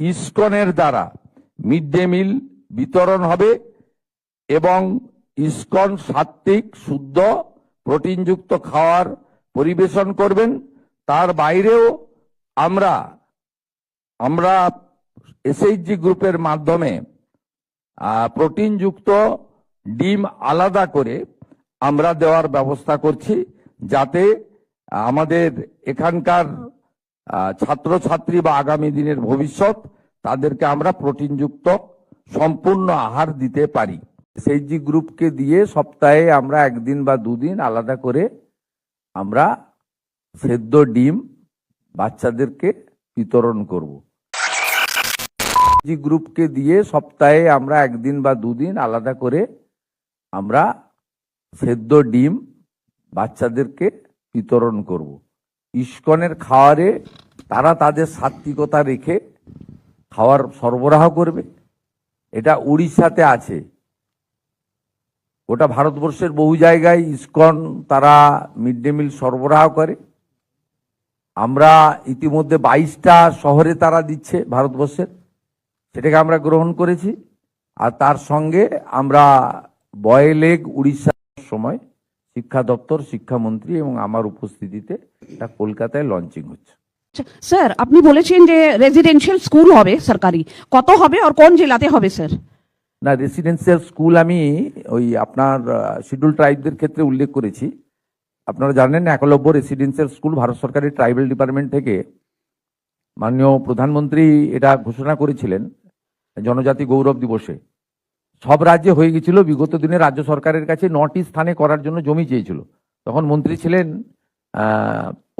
ইসকনের দ্বারা mid day meal বিতরণ হবে এবং ইসকন সাত্ত্বিক শুদ্ধ প্রোটিনযুক্ত খাবার পরিবেশন করবেন। তার বাইরেও আমরা এসএইচজি গ্রুপের মাধ্যমে প্রোটিনযুক্ত ডিম আলাদা করে আমরা দেওয়ার ব্যবস্থা করছি, যাতে আমাদের এখানকার ছাত্রছাত্রী বা আগামী দিনের ভবিষ্যৎ তাদেরকে আমরা প্রোটিনযুক্ত সম্পূর্ণ আহার দিতে পারি। এসএইচজি গ্রুপকে দিয়ে সপ্তাহে আমরা একদিন বা দুদিন আলাদা করে আমরা সেদ্ধ ডিম বাচ্চাদেরকে বিতরণ করব। এসএইচজি গ্রুপকে দিয়ে সপ্তাহে আমরা একদিন বা দুদিন আলাদা করে আমরা সেদ্ধ ডিম বাচ্চাদেরকে বিতরণ করব। ইসকনের খাওয়ারে তারা তাদের সাত্ত্বিকতা রেখে খাওয়ার সরবরাহ করবে। এটা উড়িষ্যাতে আছে, ওটা ভারতবর্ষের বহু জায়গায় ইসকন তারা মিড ডে মিল সরবরাহ করে। আমরা ইতিমধ্যে 22টা শহরে তারা দিচ্ছে ভারতবর্ষের, সেটাকে আমরা গ্রহণ করেছি। আর তার সঙ্গে আমরা বয়েলেগ উড়িষ্যার সময় শিক্ষা দপ্তর, শিক্ষামন্ত্রী এবং আমার উপস্থিতিতে এটা কলকাতায় লঞ্চিং হচ্ছে। স্যার, আপনি বলেছেন যে রেজিডেন্সিয়াল স্কুল হবে সরকারি, কত হবে আর কোন জেলাতে হবে স্যার? না, রেসিডেন্সিয়াল স্কুল আমি ওই আপনার শিডিউল ট্রাইবদের ক্ষেত্রে উল্লেখ করেছি। আপনারা জানেন একলব্য রেসিডেন্সিয়াল স্কুল ভারত সরকারের ট্রাইবাল ডিপার্টমেন্ট থেকে মাননীয় প্রধানমন্ত্রী এটা ঘোষণা করেছিলেন জনজাতি গৌরব দিবসে। সব রাজ্যে হয়ে গেছিল, বিগত দিনে রাজ্য সরকারের কাছে 9টি স্থানে করার জন্য জমি চেয়েছিল। তখন মন্ত্রী ছিলেন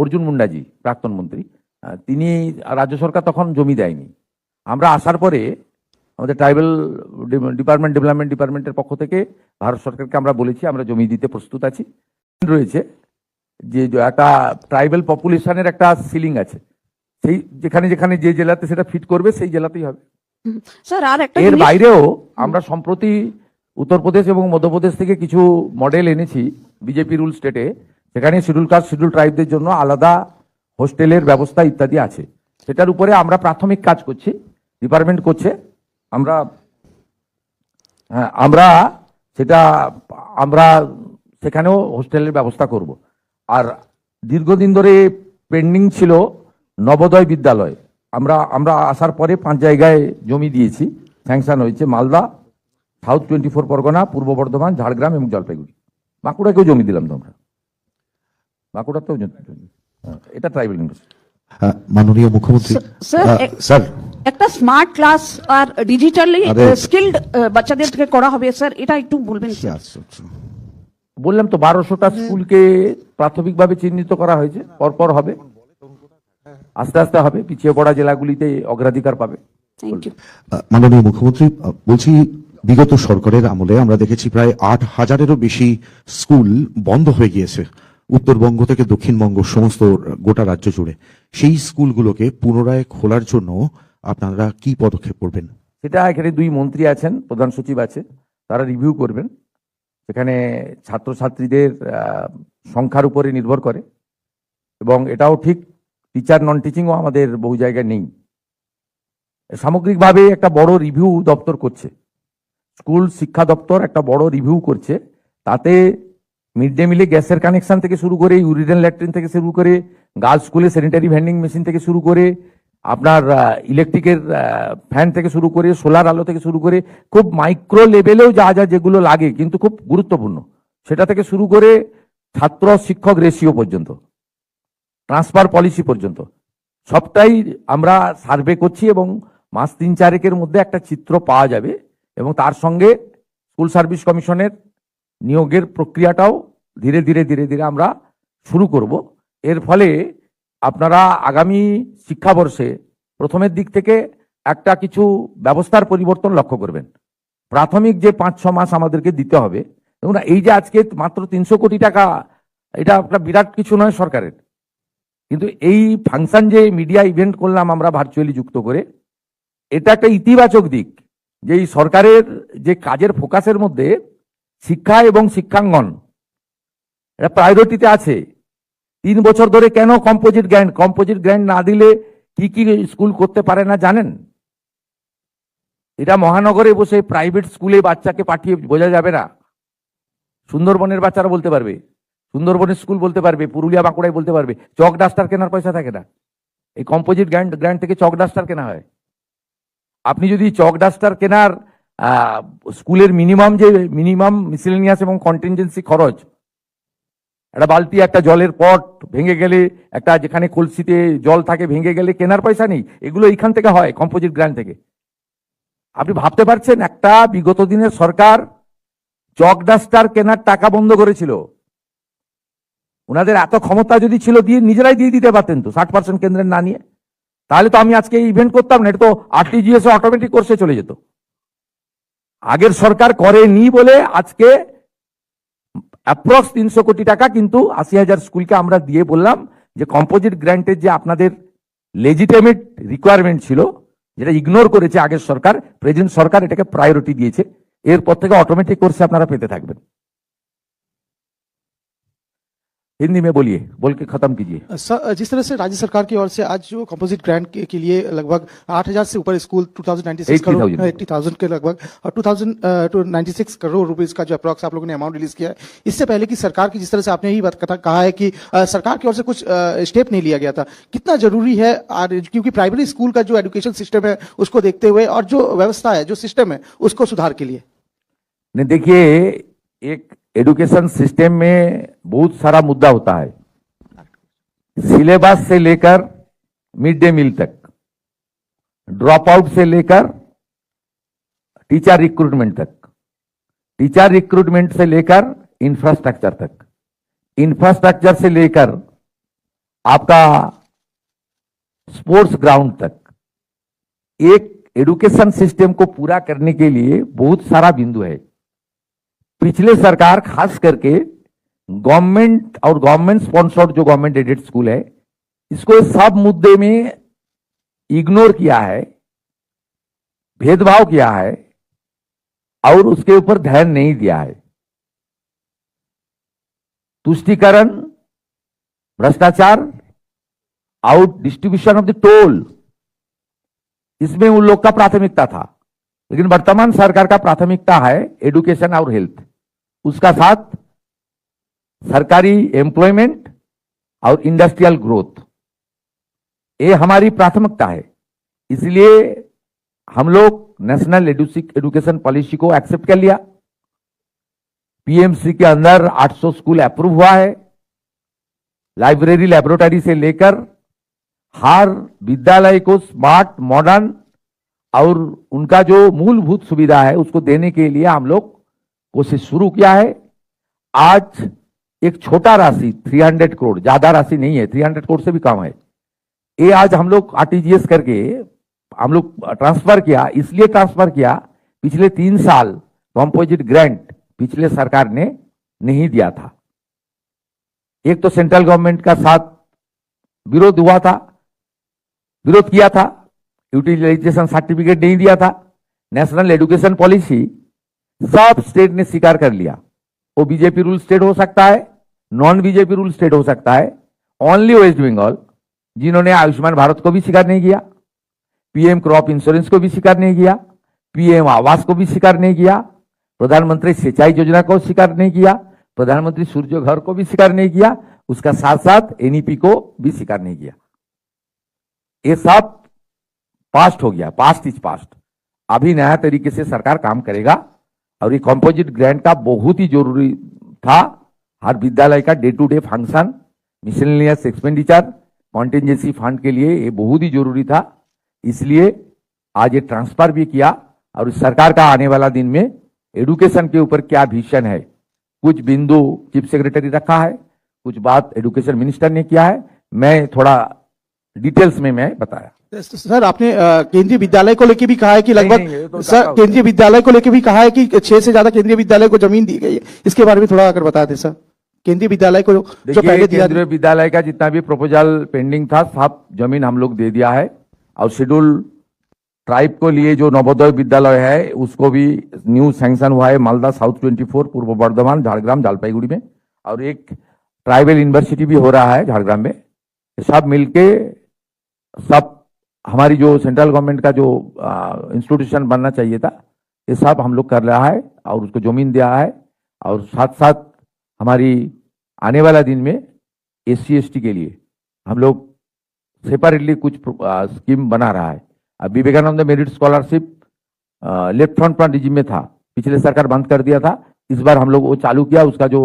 অর্জুন মুন্ডাজি, প্রাক্তন মন্ত্রী। তিনি, রাজ্য সরকার তখন জমি দেয়নি। আমরা আসার পরে আমাদের ট্রাইবাল ডেভেলপমেন্ট ডিপার্টমেন্টের পক্ষ থেকে ভারত সরকারকে আমরা বলেছি আমরা জমি দিতে প্রস্তুত আছি। রয়েছে যে একটা ট্রাইবাল পপুলেশনের একটা সিলিং আছে, সেই যেখানে যেখানে যে জেলাতে সেটা ফিট করবে সেই জেলাতেই হবে স্যার। আর একটা এর বাইরেও আমরা সম্প্রতি উত্তরপ্রদেশ এবং মধ্যপ্রদেশ থেকে কিছু মডেল এনেছি বিজেপি রুল স্টেটে, সেখানে শিডিউল কাস্ট শিডিউল ট্রাইবদের জন্য আলাদা হোস্টেলের ব্যবস্থা ইত্যাদি আছে। সেটার উপরে আমরা প্রাথমিক কাজ করছি, ডিপার্টমেন্ট করছে। আমরা সেখানেও হোস্টেলের ব্যবস্থা করব। আর দীর্ঘদিন ধরে পেন্ডিং ছিল নবোদয় বিদ্যালয়। আমরা আসার পরে 5 জায়গায় জমি দিয়েছি, স্যাংশন হয়েছে। মালদা, সাউথ 24 পরগনা, পূর্ব বর্ধমান, ঝাড়গ্রাম এবং জলপাইগুড়ি। বাঁকুড়াকেও জমি দিলাম তো আমরা, বাঁকুড়াতেও এটা ট্রাইবাল ইউনিভার্সিটি। মাননীয় মুখ্যমন্ত্রী স্যার, একটা স্মার্ট ক্লাস আর ডিজিটালি স্কিলড বাচ্চাদেরকে করা হবে স্যার, এটা একটু বলবেন স্যার? বললাম তো 1200টা স্কুলকে প্রাথমিকভাবে চিহ্নিত করা হয়েছে, পরপর হবে, আস্তে আস্তে হবে, পিছিয়ে পড়া জেলাগুলিতে অগ্রাধিকার পাবে। মাননীয় মুখ্যমন্ত্রী, বলছি বিগত সরকারের আমলে আমরা দেখেছি প্রায় 8000-এরও বেশি স্কুল বন্ধ হয়ে গিয়েছে উত্তরবঙ্গ থেকে দক্ষিণবঙ্গ সমস্ত গোটা রাজ্য জুড়ে। সেই স্কুলগুলোকে পুনরায় খোলার জন্য আপনারা কি পদক্ষেপ করবেন? সেটা এখানে 2 মন্ত্রী আছেন, প্রধান সচিব আছে, তারা রিভিউ করবেন। সেখানে ছাত্রছাত্রীদের সংখ্যার উপরে নির্ভর করে এবং এটাও ঠিক টিচার নন টিচিংও আমাদের বহু জায়গায় নেই। সামগ্রিকভাবে একটা বড় রিভিউ দপ্তর করছে, স্কুল শিক্ষা দপ্তর একটা বড় রিভিউ করছে। তাতে মিড ডে মিলে গ্যাসের কানেকশন থেকে শুরু করে, ইউরিনাল ল্যাট্রিন থেকে শুরু করে, গার্লস স্কুলে স্যানিটারি ভেন্ডিং মেশিন থেকে শুরু করে, আপনার ইলেকট্রিকের ফ্যান থেকে শুরু করে, সোলার আলো থেকে শুরু করে, খুব মাইক্রো লেভেলেও যা যেগুলো লাগে কিন্তু খুব গুরুত্বপূর্ণ, সেটা থেকে শুরু করে ছাত্র শিক্ষক রেশিও পর্যন্ত, ট্রান্সফার পলিসি পর্যন্ত সবটাই আমরা সার্ভে করছি এবং মাস 3-4 মধ্যে একটা চিত্র পাওয়া যাবে। এবং তার সঙ্গে স্কুল সার্ভিস কমিশনের নিয়োগের প্রক্রিয়াটাও ধীরে ধীরে আমরা শুরু করব। এর ফলে আপনারা আগামী শিক্ষাবর্ষে প্রথমের দিক থেকে একটা কিছু ব্যবস্থার পরিবর্তন লক্ষ্য করবেন। প্রাথমিক যে 5-6 মাস আমাদেরকে দিতে হবে, দেখুন এই যে আজকে মাত্র 300 কোটি টাকা, এটা একটা বিরাট কিছু নয় সরকারের, কিন্তু এই ফাংশন যে মিডিয়া ইভেন্ট করলাম আমরা ভার্চুয়ালি যুক্ত করে, এটা একটা ইতিবাচক দিক যে এই সরকারের যে কাজের ফোকাসের মধ্যে শিক্ষা এবং শিক্ষাঙ্গন এটা প্রায়োরিটিতে আছে। 3 বছর ধরে কেন কম্পোজিট গ্র্যান্ট না দিলে কি কি স্কুল করতে পারে না জানেন? এটা মহানগরে বসে প্রাইভেট স্কুলে বাচ্চাকে পাঠিয়ে বোঝা যাবে না। সুন্দরবনের বাচ্চারা বলতে পারবে, সুন্দরবনের স্কুল বলতে পারবে, পুরুলিয়া বাঁকুড়ায় বলতে পারবে চক ডাস্টার কেনার পয়সা থাকে না। এই কম্পোজিট গ্র্যান্ড থেকে চক ডাস্টার কেনা হয়। আপনি যদি চক ডাস্টার কেনার স্কুলের মিনিমাম মিসেলেনিয়াস এবং কন্টিনজেন্সি খরচ, একটা বালতি, একটা জলের পট ভেঙে গেলে, একটা যেখানে কলসিতে জল থাকে ভেঙে গেলে কেনার পয়সা নেই, এগুলো এইখান থেকে হয়, কম্পোজিট গ্র্যান্ড থেকে। আপনি ভাবতে পারছেন একটা বিগত দিনের সরকার চক ডাস্টার কেনার টাকা বন্ধ করেছিল। ওনাদের এত ক্ষমতা যদি ছিল নিজেরাই দিয়ে দিতে পারতেন তো 60% কেন্দ্রের না নিয়ে, তাহলে তো আমি আজকে এই ইভেন্ট করতাম না, এটা তো আরটিজিএস অটোমেটিক কোর্সে চলে যেত। আগের সরকার করেনি বলে আজকে অ্যাপ্রক্স 300 কোটি টাকা কিন্তু 80,000 স্কুলকে আমরা দিয়ে বললাম যে কম্পোজিট গ্র্যান্টের যে আপনাদের লেজিটিমেট রিকোয়ারমেন্ট ছিল, যেটা ইগনোর করেছে আগের সরকার, প্রেজেন্ট সরকার এটাকে প্রায়োরিটি দিয়েছে। এরপর থেকে অটোমেটিক কোর্সে আপনারা পেতে থাকবেন। हिंदी में बोलिए, बोल के खत्म कीजिए। सर, जिस तरह से राज्य सरकार की ओर से आज जो कंपोजिट ग्रांट के लिए लगभग 8,000 से ऊपर स्कूल 2096 करोड़ 80,000 के लगभग और 2096 करोड़ रुपीस का जो अप्रॉक्स आप लोगों ने अमाउंट रिलीज किया है, इससे पहले की सरकार की जिस तरह से आपने यही बात कहा है कि सरकार की ओर से कुछ स्टेप नहीं लिया गया था, कितना जरूरी है? क्योंकि प्राइमरी स्कूल का जो एजुकेशन सिस्टम है उसको देखते हुए और जो व्यवस्था है, जो सिस्टम है, उसको सुधार के लिए। नहीं, देखिए, एक एजुकेशन सिस्टम में बहुत सारा मुद्दा होता है, सिलेबस से लेकर मिड डे मील तक, ड्रॉप आउट से लेकर टीचर रिक्रूटमेंट तक, टीचर रिक्रूटमेंट से लेकर इंफ्रास्ट्रक्चर तक, इंफ्रास्ट्रक्चर से लेकर आपका स्पोर्ट्स ग्राउंड तक। एक एजुकेशन सिस्टम को पूरा करने के लिए बहुत सारा बिंदु है। पिछले सरकार खास करके गवर्नमेंट और गवर्नमेंट स्पॉन्सर्ड जो गवर्नमेंट एडेड स्कूल है, इसको सब मुद्दे में इग्नोर किया है, भेदभाव किया है और उसके ऊपर ध्यान नहीं दिया है। तुष्टीकरण, भ्रष्टाचार, out distribution of the toll, इसमें उन लोग का प्राथमिकता था। लेकिन वर्तमान सरकार का प्राथमिकता है एजुकेशन और हेल्थ, उसका साथ सरकारी एम्प्लॉयमेंट और इंडस्ट्रियल ग्रोथ, ये हमारी प्राथमिकता है। इसलिए हम लोग नेशनल एजुकेशन पॉलिसी को एक्सेप्ट कर लिया। पीएमसी के अंदर 800 स्कूल अप्रूव हुआ है। लाइब्रेरी, लैबोरेटरी से लेकर हर विद्यालय को स्मार्ट, मॉडर्न और उनका जो मूलभूत सुविधा है उसको देने के लिए हम लोग कोशिश शुरू किया है। आज एक छोटा राशि 300 करोड़, ज्यादा राशि नहीं है, 300 करोड़ से भी कम है, ये आज हम लोग आरटीजीएस करके हम लोग ट्रांसफर किया। इसलिए ट्रांसफर किया, पिछले 3 साल कंपोजिट ग्रांट पिछले सरकार ने नहीं दिया था। एक तो सेंट्रल गवर्नमेंट का साथ विरोध हुआ था, विरोध किया था, यूटिलाइजेशन सर्टिफिकेट नहीं दिया था। नेशनल एजुकेशन पॉलिसी सब स्टेट ने स्वीकार कर लिया। वो बीजेपी रूल स्टेट हो सकता है, नॉन बीजेपी रूल स्टेट हो सकता है। ओनली वेस्ट बंगाल, जिन्होंने आयुष्मान भारत को भी स्वीकार नहीं किया, पीएम क्रॉप इंश्योरेंस को भी स्वीकार नहीं किया, पीएम आवास को भी स्वीकार नहीं किया, प्रधानमंत्री सिंचाई योजना को स्वीकार नहीं किया, प्रधानमंत्री सूर्य घर को भी स्वीकार नहीं किया, उसका साथ साथ एनईपी को भी स्वीकार नहीं किया। ये सब पास्ट हो गया, पास्ट इज पास्ट। अभी नया तरीके से सरकार काम करेगा और ये कंपोजिट ग्रांट का बहुत ही जरूरी था। हर विद्यालय का day to day function, miscellaneous expenditure, contingency fund के लिए ये बहुत ही जरूरी था। इसलिए आज ये ट्रांसफर भी किया और इस सरकार का आने वाला दिन में एजुकेशन के ऊपर क्या विजन है, कुछ बिंदु चीफ सेक्रेटरी रखा है, कुछ बात एजुकेशन मिनिस्टर ने किया है, मैं थोड़ा डिटेल्स में मैं बताया। सर, आपने केंद्रीय विद्यालय को लेकर भी कहा है कि लगभग नहीं, तो सर केंद्रीय विद्यालय को लेकर भी कहा है कि 6 से ज्यादा केंद्रीय विद्यालय को जमीन दी गई है, इसके बारे में थोड़ा अगर बता दें सर। केंद्रीय विद्यालय को जो पहले दिया, केंद्रीय विद्यालय का जितना भी प्रपोजल पेंडिंग था सब जमीन हम लोग दे दिया है। और शेड्यूल ट्राइब को लिए जो नवोदय विद्यालय है उसको भी न्यू सैंक्शन हुआ है, मालदा साउथ 24, पूर्व बर्धमान, झारग्राम, जलपाईगुड़ी में, और एक ट्राइबल यूनिवर्सिटी भी हो रहा है झारग्राम में। सब मिलके सब हमारी जो सेंट्रल गवर्नमेंट का जो इंस्टीट्यूशन बनना चाहिए था, ये सब हम लोग कर रहा है और उसको जमीन दिया है। और साथ साथ हमारी आने वाला दिन में SC/ST के लिए हम लोग सेपरेटली कुछ स्कीम बना रहा है। अब Vivekananda merit scholarship left front पर रिजिम में था, पिछले सरकार बंद कर दिया था। इस बार हम लोग वो चालू किया, उसका जो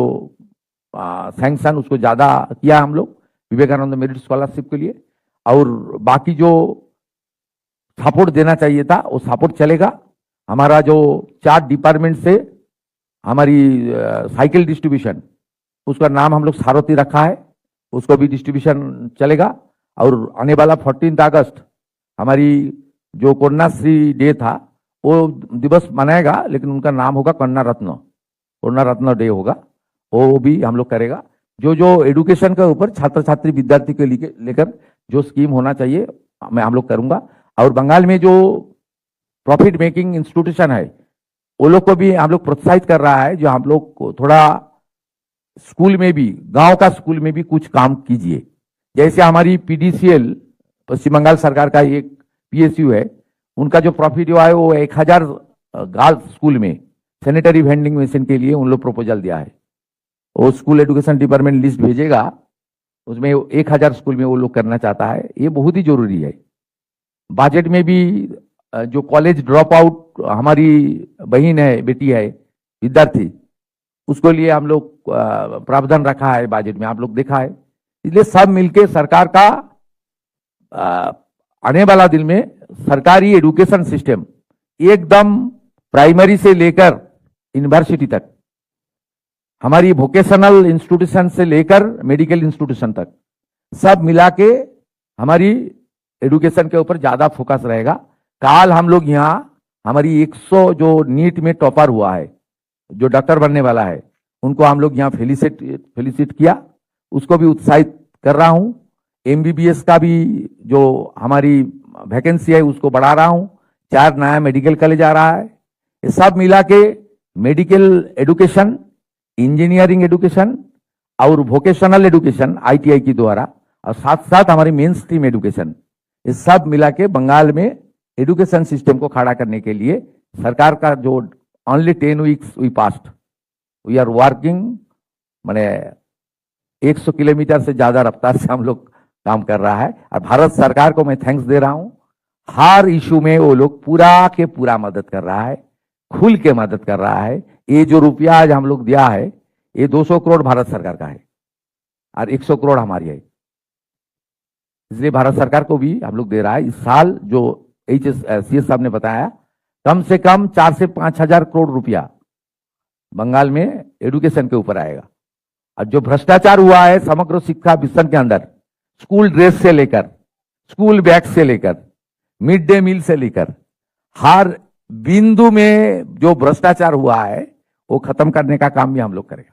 सैंक्शन उसको ज्यादा किया हम लोग विवेकानंद मेरिट स्कॉलरशिप के लिए। और बाकी जो सपोर्ट देना चाहिए था वो सपोर्ट चलेगा। हमारा जो 4 डिपार्टमेंट से हमारी साइकिल डिस्ट्रीब्यूशन, उसका नाम हम लोग सारथी रखा है, उसको भी डिस्ट्रीब्यूशन चलेगा। और आने वाला 14 अगस्त हमारी जो कन्याश्री डे था वो दिवस मनाएगा, लेकिन उनका नाम होगा कन्या रत्न डे होगा, वो भी हम लोग करेगा। जो जो एडुकेशन के ऊपर छात्र छात्री विद्यार्थी के लेकर जो स्कीम होना चाहिए मैं हम लोग करूंगा। और बंगाल में जो प्रॉफिट मेकिंग इंस्टीट्यूशन है वो लोग को भी हम लोग प्रोत्साहित कर रहा है, जो हम लोग को थोड़ा स्कूल में भी, गांव का स्कूल में भी कुछ काम कीजिए। जैसे हमारी PDCL पश्चिम बंगाल सरकार का एक PSU है, उनका जो प्रॉफिट हुआ है वो 1000 गर्ल्स स्कूल में सैनिटरी वेंडिंग मशीन के लिए उन लोग प्रपोजल दिया है। वो स्कूल एजुकेशन डिपार्टमेंट लिस्ट भेजेगा, उसमें 1000 स्कूल में वो लोग करना चाहता है। ये बहुत ही जरूरी है। बजट में भी जो कॉलेज ड्रॉप आउट हमारी बहन है, बेटी है, विद्यार्थी, उसको लिए हम लोग प्रावधान रखा है बजट में, आप लोग देखा है। इसलिए सब मिलके सरकार का आने वाला दिन में सरकारी एजुकेशन सिस्टम एकदम प्राइमरी से लेकर यूनिवर्सिटी तक, हमारी वोकेशनल इंस्टीट्यूशन से लेकर मेडिकल इंस्टीट्यूशन तक सब मिला के हमारी एजुकेशन के ऊपर ज्यादा फोकस रहेगा। काल हम लोग यहाँ हमारी 100 जो नीट में टॉपर हुआ है, जो डॉक्टर बनने वाला है, उनको हम लोग यहाँ फेलिसिट किया, उसको भी उत्साहित कर रहा हूँ। MBBS का भी जो हमारी वैकेंसी है उसको बढ़ा रहा हूँ। 4 नया मेडिकल कॉलेज आ रहा है। ये सब मिला के मेडिकल एजुकेशन, इंजीनियरिंग एजुकेशन और वोकेशनल एजुकेशन ITI की द्वारा, और साथ साथ हमारी मेन स्ट्रीम एजुकेशन, ये सब मिला के बंगाल में एजुकेशन सिस्टम को खड़ा करने के लिए सरकार का जो only 10 weeks we past, we are working, माने 100 किलोमीटर से ज्यादा रफ्तार से हम लोग काम कर रहा है। और भारत सरकार को मैं थैंक्स दे रहा हूं, हर इशू में वो लोग पूरा के पूरा मदद कर रहा है, खुल के मदद कर रहा है। ये जो रुपया आज हम लोग दिया है, ये 200 करोड़ भारत सरकार का है और 100 करोड़ हमारी है। इसलिए भारत सरकार को भी हम लोग दे रहा है। इस साल जो CS साहब ने बताया, कम से कम 4 से 5 हजार करोड़ रुपया बंगाल में एजुकेशन के ऊपर आएगा। और जो भ्रष्टाचार हुआ है समग्र शिक्षा मिशन के अंदर, स्कूल ड्रेस से लेकर, स्कूल बैग से लेकर, मिड डे मील से लेकर, हर बिंदु में जो भ्रष्टाचार हुआ है वो खत्म करने का काम भी हम लोग करेंगे।